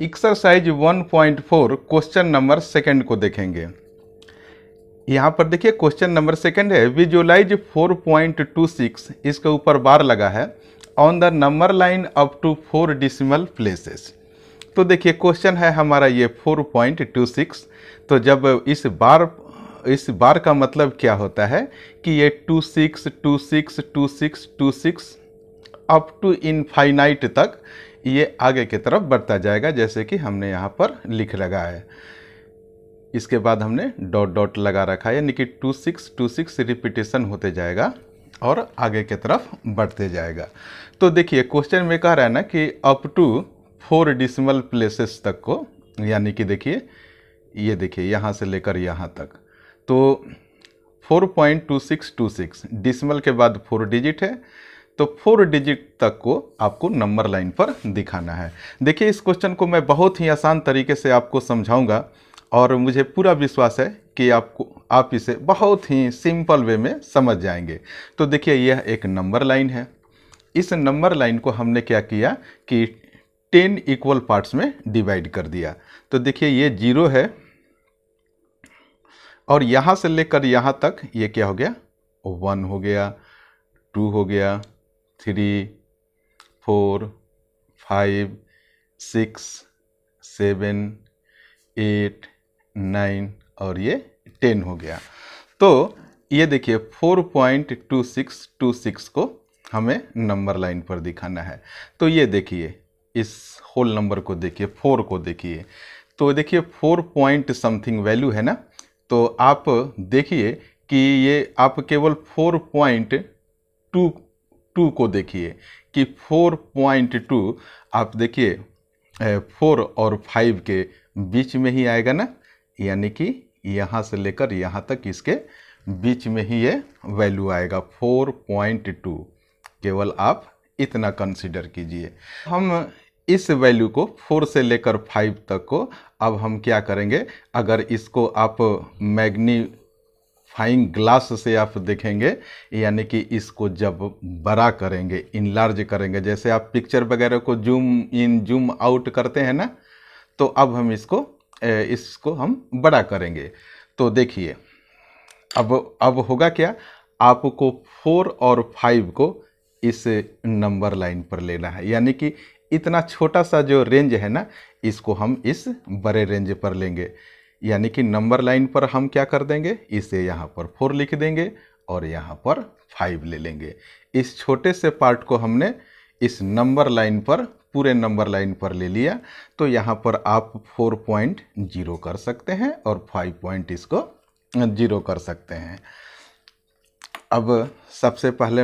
Exercise 1.4 question number second को देखेंगे। यहाँ पर देखिए क्वेश्चन नंबर सेकंड है, विजुअलाइज 4.26, इसके ऊपर बार लगा है, on the number line up to 4 decimal places. तो देखिए क्वेश्चन है हमारा ये 4.26। तो जब इस बार का मतलब क्या होता है कि ये 26, 26, 26, 26 अप टू इनफाइनाइट तक ये आगे की तरफ बढ़ता जाएगा, जैसे कि हमने यहाँ पर लिख लगा है। इसके बाद हमने डॉट डॉट लगा रखा है, यानी कि 26, 26 रिपीटेशन होते जाएगा और आगे की तरफ बढ़ते जाएगा। तो देखिए क्वेश्चन में कह रहा है ना कि अप टू 4 डेसिमल प्लेसेस तक को, यानी कि देखिए ये देखिए यहाँ से लेकर यहाँ तक, तो 4.2626 डेसिमल के बाद 4 डिजिट है, तो 4 डिजिट तक को आपको नंबर लाइन पर दिखाना है। देखिए इस क्वेश्चन को मैं बहुत ही आसान तरीके से आपको समझाऊंगा और मुझे पूरा विश्वास है कि आप इसे बहुत ही सिंपल वे में समझ जाएंगे। तो देखिए यह एक नंबर लाइन है। इस नंबर लाइन को हमने क्या किया कि 10 इक्वल पार्ट्स में डिवाइड कर दिया। तो देखिए ये 0 है और यहाँ से लेकर यहाँ तक ये क्या हो गया, 1 हो गया, 2 हो गया, 3, 4, 5, 6, 7, 8, 9 और ये 10 हो गया। तो ये देखिए 4.2626 को हमें नंबर लाइन पर दिखाना है। तो ये देखिए इस होल नंबर को देखिए, 4 को देखिए, तो देखिए 4 पॉइंट समथिंग वैल्यू है ना। तो आप देखिए कि ये आप केवल 4.22 को देखिए कि 4.2 आप देखिए 4 और 5 के बीच में ही आएगा ना, यानी कि यहाँ से लेकर यहाँ तक इसके बीच में ही ये वैल्यू आएगा 4.2। केवल आप इतना कंसीडर कीजिए। हम इस वैल्यू को 4 से लेकर 5 तक को अब हम क्या करेंगे, अगर इसको आप मैग्नीफाइंग ग्लास से आप देखेंगे, यानी कि इसको जब बड़ा करेंगे, इनलार्ज करेंगे, जैसे आप पिक्चर वगैरह को जूम इन जूम आउट करते हैं ना, तो अब हम इसको हम बड़ा करेंगे। तो देखिए अब होगा क्या, आपको 4 और 5 को इस नंबर लाइन पर लेना है, यानी कि इतना छोटा सा जो रेंज है ना, इसको हम इस बड़े रेंज पर लेंगे। यानी कि नंबर लाइन पर हम क्या कर देंगे, इसे यहाँ पर 4 लिख देंगे और यहाँ पर 5 ले लेंगे। इस छोटे से पार्ट को हमने इस नंबर लाइन पर, पूरे नंबर लाइन पर ले लिया। तो यहाँ पर आप 4.0 कर सकते हैं और 5 इसको 0 कर सकते हैं। अब सबसे पहले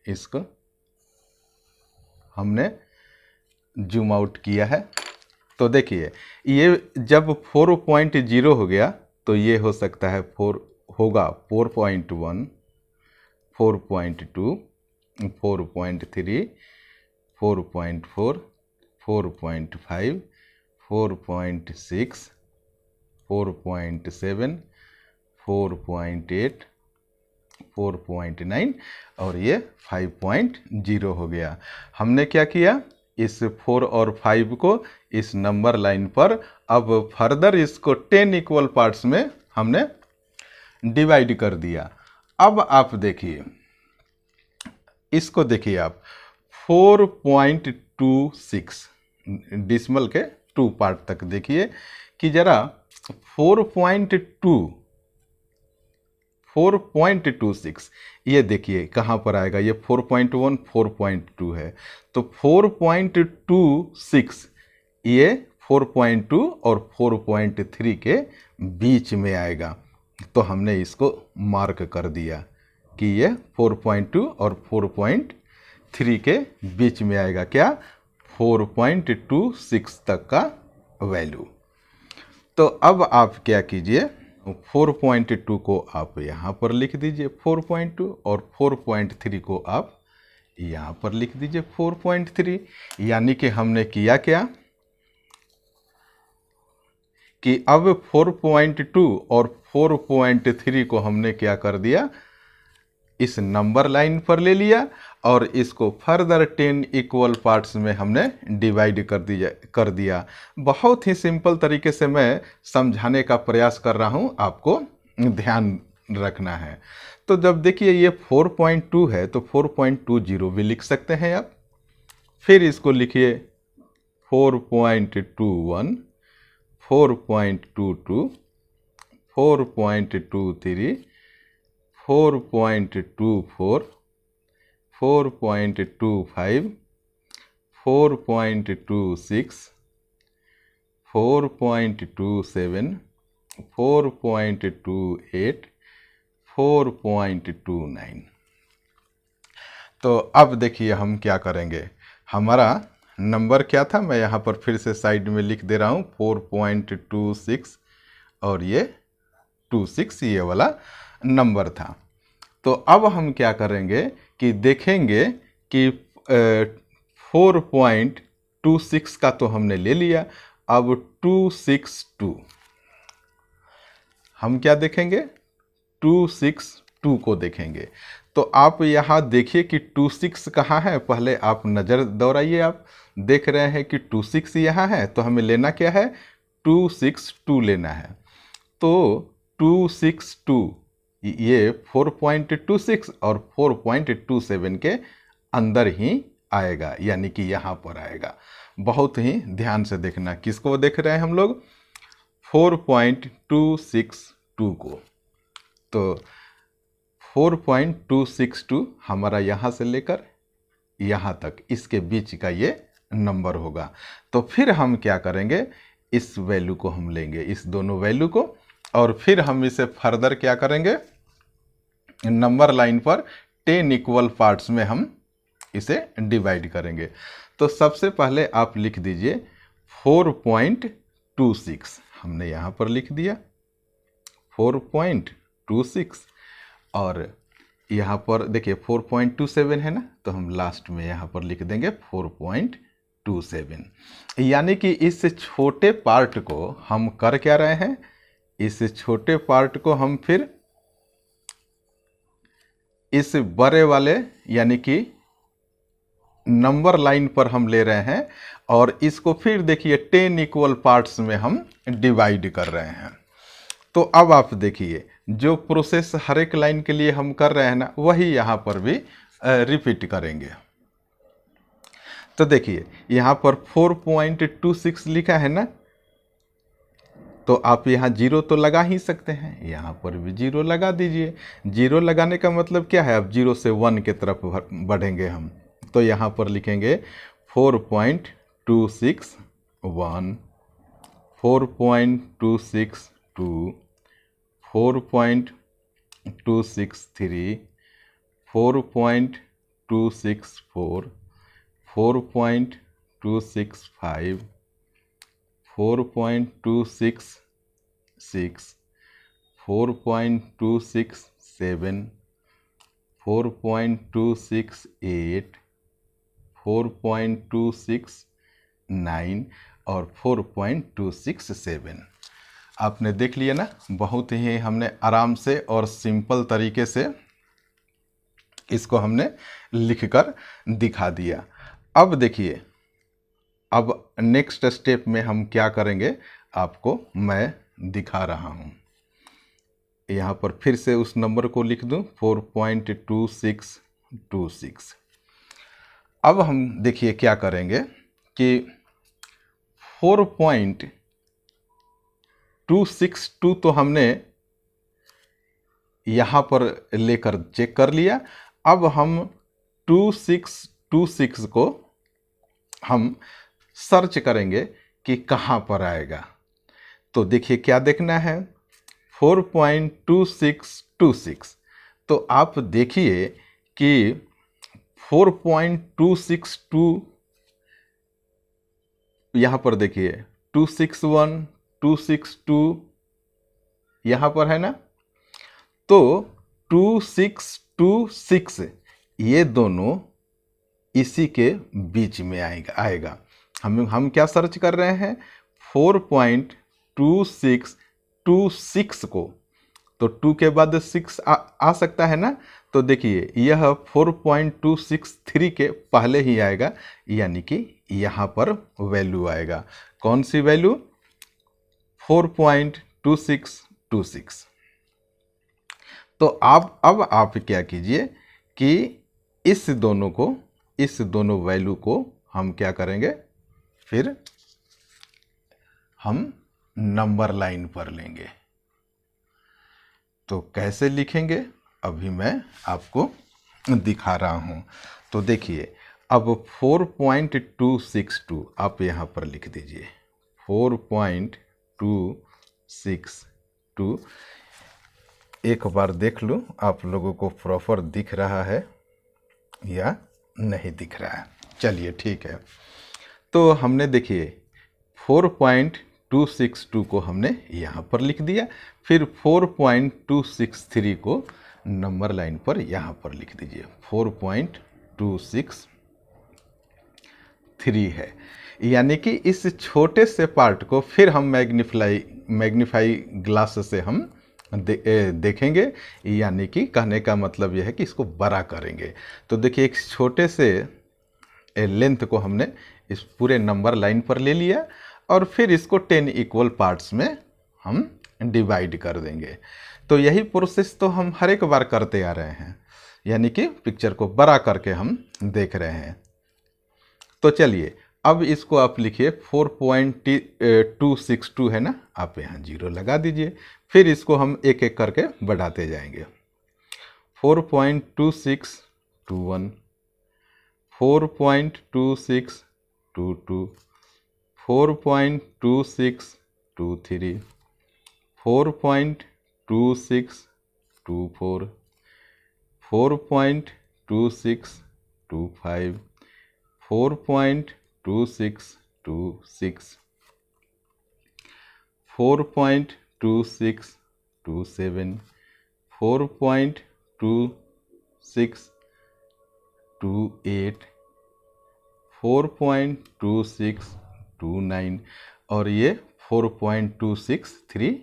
इसको हमने जूम आउट किया है। तो देखिए ये जब 4.0 हो गया तो ये हो सकता है 4 होगा 4.1, 4.2, 4.3, 4.4, 4.5, 4.6, 4.7, 4.8, 4.9 और ये 5.0 हो गया। हमने क्या किया, इस 4 और 5 को इस नंबर लाइन पर अब फर्दर इसको 10 इक्वल पार्ट्स में हमने डिवाइड कर दिया। अब आप देखिए इसको देखिए आप 4.26 डेसिमल के 2 पार्ट तक देखिए कि जरा 4.26 ये देखिए कहाँ पर आएगा, ये 4.1, 4.2 है। तो 4.26 ये 4.2 और 4.3 के बीच में आएगा। तो हमने इसको मार्क कर दिया कि ये 4.2 और 4.3 के बीच में आएगा, क्या, 4.26 तक का वैल्यू। तो अब आप क्या कीजिए, 4.2 को आप यहाँ पर लिख दीजिए 4.2 और 4.3 को आप यहाँ पर लिख दीजिए 4.3। यानी कि हमने किया क्या कि अब 4.2 और 4.3 को हमने क्या कर दिया, इस नंबर लाइन पर ले लिया और इसको फर्दर 10 इक्वल पार्ट्स में हमने डिवाइड कर दिया। बहुत ही सिंपल तरीके से मैं समझाने का प्रयास कर रहा हूँ, आपको ध्यान रखना है। तो जब देखिए ये 4.2 है तो 4.20 भी लिख सकते हैं आप। फिर इसको लिखिए 4.21, 4.22, 4.23, 4.24, 4.25, 4.26, 4.27, 4.28, 4.29। तो अब देखिए हम क्या करेंगे। हमारा नंबर क्या था, मैं यहाँ पर फिर से साइड में लिख दे रहा हूँ 4.26 और ये 26 ये वाला नंबर था। तो अब हम क्या करेंगे कि देखेंगे कि 4.26 का तो हमने ले लिया, अब 262 हम क्या देखेंगे, 262 को देखेंगे। तो आप यहाँ देखिए कि 26 कहाँ है, पहले आप नज़र दौड़ाइए। आप देख रहे हैं कि 26 यहाँ है, तो हमें लेना क्या है, 262 लेना है। तो 262 ये 4.26 और 4.27 के अंदर ही आएगा, यानी कि यहाँ पर आएगा। बहुत ही ध्यान से देखना, किसको देख रहे हैं हम लोग, 4.262 को। तो 4.262 हमारा यहाँ से लेकर यहाँ तक, इसके बीच का ये नंबर होगा। तो फिर हम क्या करेंगे, इस वैल्यू को हम लेंगे, इस दोनों वैल्यू को, और फिर हम इसे फर्दर क्या करेंगे, नंबर लाइन पर 10 इक्वल पार्ट्स में हम इसे डिवाइड करेंगे। तो सबसे पहले आप लिख दीजिए 4.26, हमने यहाँ पर लिख दिया 4.26, और यहाँ पर देखिए 4.27 है ना, तो हम लास्ट में यहाँ पर लिख देंगे 4.27। यानी कि इस छोटे पार्ट को हम कर क्या रहे हैं, इस छोटे पार्ट को हम फिर इस बड़े वाले यानी कि नंबर लाइन पर हम ले रहे हैं, और इसको फिर देखिए 10 इक्वल पार्ट्स में हम डिवाइड कर रहे हैं। तो अब आप देखिए जो प्रोसेस हर एक लाइन के लिए हम कर रहे हैं ना, वही यहाँ पर भी रिपीट करेंगे। तो देखिए यहाँ पर 4.26 लिखा है ना, तो आप यहाँ जीरो तो लगा ही सकते हैं, यहाँ पर भी जीरो लगा दीजिए। जीरो लगाने का मतलब क्या है, अब 0 से 1 के तरफ बढ़ेंगे हम। तो यहाँ पर लिखेंगे 4.261, 4.262, 4.263, 4.264, 4.265, 4.266, 4.267, 4.268, 4.269 और 4.267। आपने देख लिया ना, बहुत ही हमने आराम से और सिंपल तरीके से इसको हमने लिखकर दिखा दिया। अब देखिए, अब नेक्स्ट स्टेप में हम क्या करेंगे आपको मैं दिखा रहा हूँ। यहाँ पर फिर से उस नंबर को लिख दूँ 4.2626। अब हम देखिए क्या करेंगे कि 4.262 तो हमने यहाँ पर लेकर चेक कर लिया। अब हम 2626 को हम सर्च करेंगे कि कहाँ पर आएगा। तो देखिए क्या देखना है, 4.2626। तो आप देखिए कि 4.262 यहाँ पर देखिए 261, 262 यहाँ पर है ना, तो 2626 ये दोनों इसी के बीच में आएगा। हम क्या सर्च कर रहे हैं, 4.2626 को, तो 2 के बाद 6 आ सकता है ना, तो तो देखिए यह 4.263 के पहले ही आएगा, यानी कि यहाँ पर वैल्यू आएगा। कौन सी वैल्यू? 4.2626। तो अब आप क्या कीजिए कि इस दोनों वैल्यू को हम क्या करेंगे, फिर हम नंबर लाइन पर लेंगे। तो कैसे लिखेंगे अभी मैं आपको दिखा रहा हूं। तो देखिए अब 4.262 आप यहाँ पर लिख दीजिए। 4.262 एक बार देख लो आप लोगों को प्रॉपर दिख रहा है या नहीं दिख रहा है। चलिए ठीक है, तो हमने देखिए 4.262 को हमने यहाँ पर लिख दिया, फिर 4.263 को नंबर लाइन पर यहाँ पर लिख दीजिए। 4.263 है, यानी कि इस छोटे से पार्ट को फिर हम मैग्नीफाई ग्लास से हम देखेंगे, यानी कि कहने का मतलब यह है कि इसको बड़ा करेंगे। तो देखिए एक छोटे से लेंथ को हमने इस पूरे नंबर लाइन पर ले लिया और फिर इसको 10 इक्वल पार्ट्स में हम डिवाइड कर देंगे। तो यही प्रोसेस तो हम हर एक बार करते आ रहे हैं, यानी कि पिक्चर को बड़ा करके हम देख रहे हैं। तो चलिए अब इसको आप लिखिए 4.262 है ना, आप यहाँ 0 लगा दीजिए, फिर इसको हम एक एक करके बढ़ाते जाएंगे। 4.2621, 4.2622, 4.2623, 4.2624, 4.2625, 4.2626, 4.2627, 4.2628, 4.2629 और ये 4.263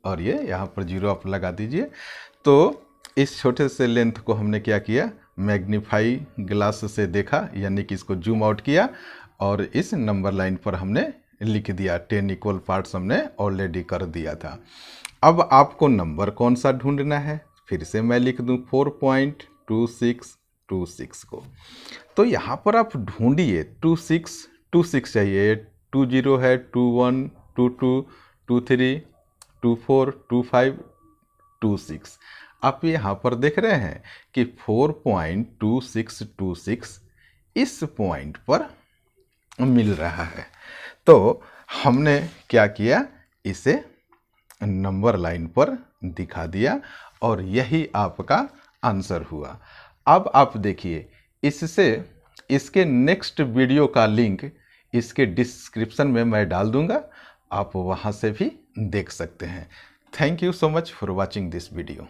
और ये यहाँ पर 0 आप लगा दीजिए। तो इस छोटे से लेंथ को हमने क्या किया, मैग्नीफाई ग्लास से देखा, यानी कि इसको जूम आउट किया और इस नंबर लाइन पर हमने लिख दिया। 10 इक्वल पार्ट्स हमने ऑलरेडी कर दिया था। अब आपको नंबर कौन सा ढूंढना है, फिर से मैं लिख दूं 4.2626 को। तो यहाँ पर आप ढूंढिए 26 चाहिए, 20 है, 21, 22, 23, 24, 25, 26। आप यहाँ पर देख रहे हैं कि 4.2626 इस पॉइंट पर मिल रहा है। तो हमने क्या किया, इसे नंबर लाइन पर दिखा दिया और यही आपका आंसर हुआ। अब आप देखिए इसके नेक्स्ट वीडियो का लिंक इसके डिस्क्रिप्शन में मैं डाल दूंगा, आप वहां से भी देख सकते हैं। Thank you so much for watching this video.